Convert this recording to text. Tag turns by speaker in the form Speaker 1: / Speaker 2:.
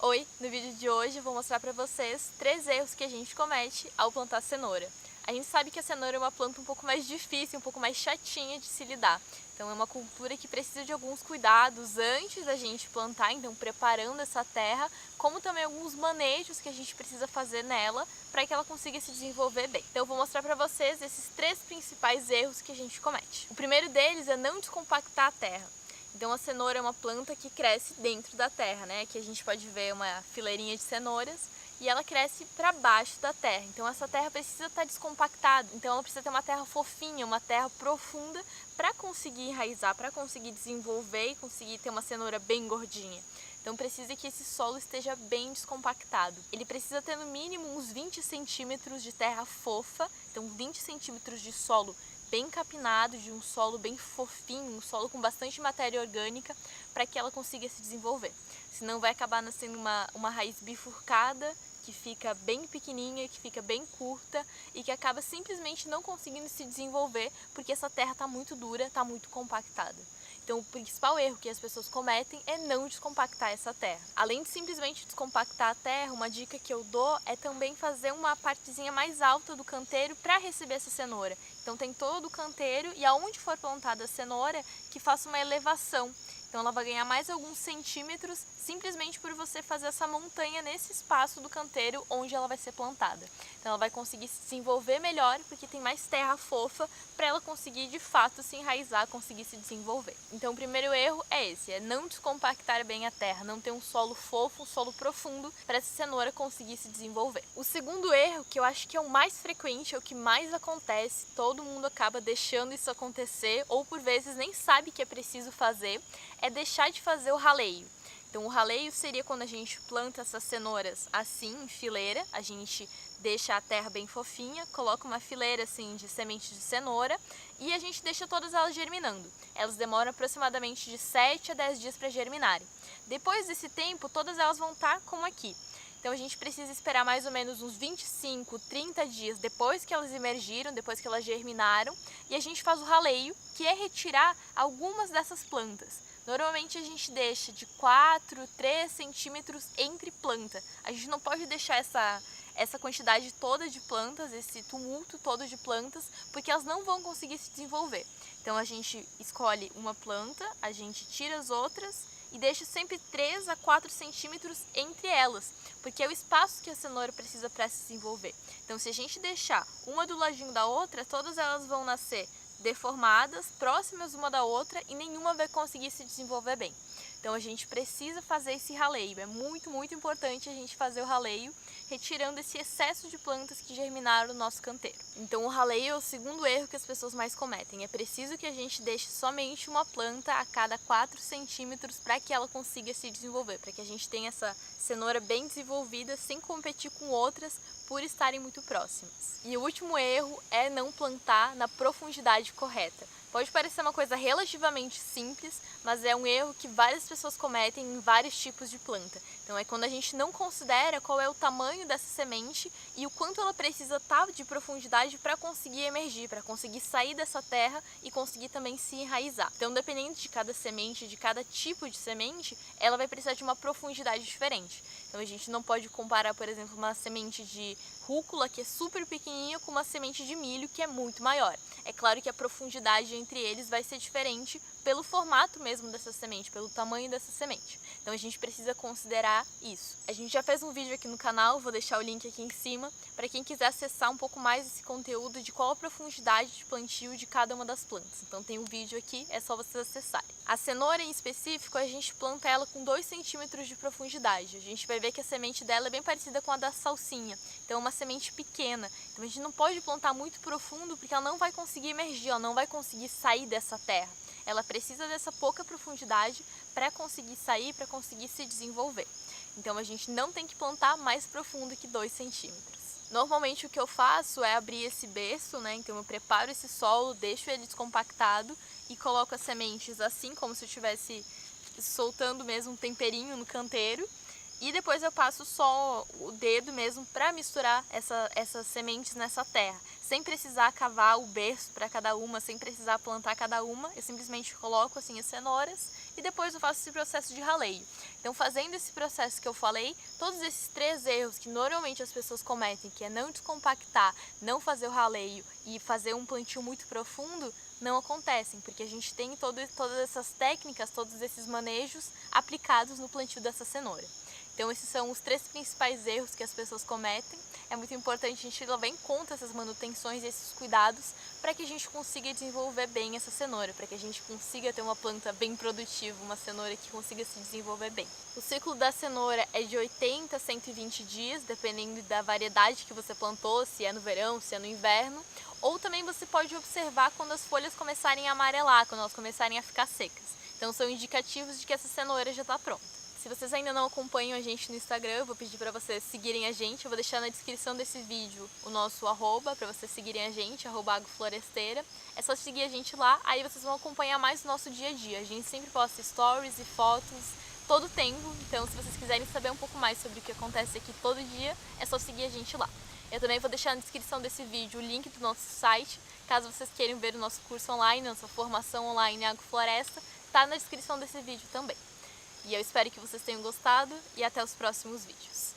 Speaker 1: Oi, no vídeo de hoje eu vou mostrar para vocês 3 erros que a gente comete ao plantar cenoura. A gente sabe que a cenoura é uma planta um pouco mais difícil, um pouco mais chatinha de se lidar. Então é uma cultura que precisa de alguns cuidados antes da gente plantar, então preparando essa terra, como também alguns manejos que a gente precisa fazer nela para que ela consiga se desenvolver bem. Então eu vou mostrar para vocês esses 3 principais erros que a gente comete. O primeiro deles é não descompactar a terra. Então a cenoura é uma planta que cresce dentro da terra, né? Aqui a gente pode ver uma fileirinha de cenouras e ela cresce para baixo da terra. Então essa terra precisa estar descompactada, então ela precisa ter uma terra fofinha, uma terra profunda para conseguir enraizar, para conseguir desenvolver e conseguir ter uma cenoura bem gordinha. Então precisa que esse solo esteja bem descompactado. Ele precisa ter no mínimo uns 20 centímetros de terra fofa, então 20 centímetros de solo bem capinado, de um solo bem fofinho, um solo com bastante matéria orgânica, para que ela consiga se desenvolver. Senão vai acabar nascendo uma raiz bifurcada, que fica bem pequenininha, que fica bem curta e que acaba simplesmente não conseguindo se desenvolver porque essa terra está muito dura, está muito compactada. Então o principal erro que as pessoas cometem é não descompactar essa terra. Além de simplesmente descompactar a terra, uma dica que eu dou é também fazer uma partezinha mais alta do canteiro para receber essa cenoura. Então tem todo o canteiro e aonde for plantada a cenoura que faça uma elevação. Então ela vai ganhar mais alguns centímetros simplesmente por você fazer essa montanha nesse espaço do canteiro onde ela vai ser plantada. Então ela vai conseguir se desenvolver melhor porque tem mais terra fofa para ela conseguir de fato se enraizar, conseguir se desenvolver. Então o primeiro erro é esse, é não descompactar bem a terra, não ter um solo fofo, um solo profundo para essa cenoura conseguir se desenvolver. O segundo erro, que eu acho que é o mais frequente, é o que mais acontece, todo mundo acaba deixando isso acontecer ou por vezes nem sabe que é preciso fazer, é deixar de fazer o raleio. Então o raleio seria quando a gente planta essas cenouras assim, em fileira, a gente deixa a terra bem fofinha, coloca uma fileira assim de sementes de cenoura e a gente deixa todas elas germinando. Elas demoram aproximadamente de 7 a 10 dias para germinarem. Depois desse tempo, todas elas vão estar como aqui. Então a gente precisa esperar mais ou menos uns 25, 30 dias depois que elas emergiram, depois que elas germinaram, e a gente faz o raleio, que é retirar algumas dessas plantas. Normalmente a gente deixa de 4, 3 centímetros entre planta. A gente não pode deixar essa quantidade toda de plantas, esse tumulto todo de plantas, porque elas não vão conseguir se desenvolver. Então a gente escolhe uma planta, a gente tira as outras e deixa sempre 3 a 4 centímetros entre elas, porque é o espaço que a cenoura precisa para se desenvolver. Então se a gente deixar uma do ladinho da outra, todas elas vão nascer deformadas, próximas uma da outra e nenhuma vai conseguir se desenvolver bem. Então a gente precisa fazer esse raleio, é muito importante a gente fazer o raleio, retirando esse excesso de plantas que germinaram no nosso canteiro. Então o raleio é o segundo erro que as pessoas mais cometem, é preciso que a gente deixe somente uma planta a cada 4 centímetros para que ela consiga se desenvolver, para que a gente tenha essa cenoura bem desenvolvida sem competir com outras por estarem muito próximas. E o último erro é não plantar na profundidade correta. Pode parecer uma coisa relativamente simples, mas é um erro que várias pessoas cometem em vários tipos de planta. Então é quando a gente não considera qual é o tamanho dessa semente e o quanto ela precisa estar de profundidade para conseguir emergir, para conseguir sair dessa terra e conseguir também se enraizar. Então dependendo de cada semente, de cada tipo de semente, ela vai precisar de uma profundidade diferente. Então a gente não pode comparar, por exemplo, uma semente de rúcula, que é super pequenininha, com uma semente de milho, que é muito maior. É claro que a profundidade entre eles vai ser diferente pelo formato mesmo dessa semente, pelo tamanho dessa semente. Então a gente precisa considerar isso. A gente já fez um vídeo aqui no canal, vou deixar o link aqui em cima, para quem quiser acessar um pouco mais esse conteúdo de qual a profundidade de plantio de cada uma das plantas. Então tem um vídeo aqui, é só vocês acessarem. A cenoura em específico, a gente planta ela com 2 centímetros de profundidade. A gente vai ver que a semente dela é bem parecida com a da salsinha, então é uma semente pequena. Então a gente não pode plantar muito profundo porque ela não vai conseguir emergir, ela não vai conseguir sair dessa terra. Ela precisa dessa pouca profundidade para conseguir sair, para conseguir se desenvolver. Então a gente não tem que plantar mais profundo que 2 centímetros. Normalmente o que eu faço é abrir esse berço, né? Então eu preparo esse solo, deixo ele descompactado e coloco as sementes assim, como se eu estivesse soltando mesmo um temperinho no canteiro. E depois eu passo só o dedo mesmo para misturar essas sementes nessa terra. sem precisar cavar o berço para cada uma, sem precisar plantar cada uma. Eu simplesmente coloco assim as cenouras e depois eu faço esse processo de raleio. Então, fazendo esse processo que eu falei, todos esses 3 erros que normalmente as pessoas cometem, que é não descompactar, não fazer o raleio e fazer um plantio muito profundo, não acontecem, porque a gente tem todas essas técnicas, todos esses manejos aplicados no plantio dessa cenoura. Então, esses são os 3 principais erros que as pessoas cometem. É muito importante a gente levar em conta essas manutenções e esses cuidados para que a gente consiga desenvolver bem essa cenoura, para que a gente consiga ter uma planta bem produtiva, uma cenoura que consiga se desenvolver bem. O ciclo da cenoura é de 80 a 120 dias, dependendo da variedade que você plantou, se é no verão, se é no inverno. Ou também você pode observar quando as folhas começarem a amarelar, quando elas começarem a ficar secas. Então, são indicativos de que essa cenoura já está pronta. Se vocês ainda não acompanham a gente no Instagram, eu vou pedir para vocês seguirem a gente. Eu vou deixar na descrição desse vídeo o nosso arroba, para vocês seguirem a gente, @agrofloresteira. É só seguir a gente lá, aí vocês vão acompanhar mais o nosso dia a dia. A gente sempre posta stories e fotos todo tempo, então se vocês quiserem saber um pouco mais sobre o que acontece aqui todo dia, é só seguir a gente lá. Eu também vou deixar na descrição desse vídeo o link do nosso site, caso vocês queiram ver o nosso curso online, nossa formação online em agrofloresta, tá na descrição desse vídeo também. E eu espero que vocês tenham gostado e até os próximos vídeos.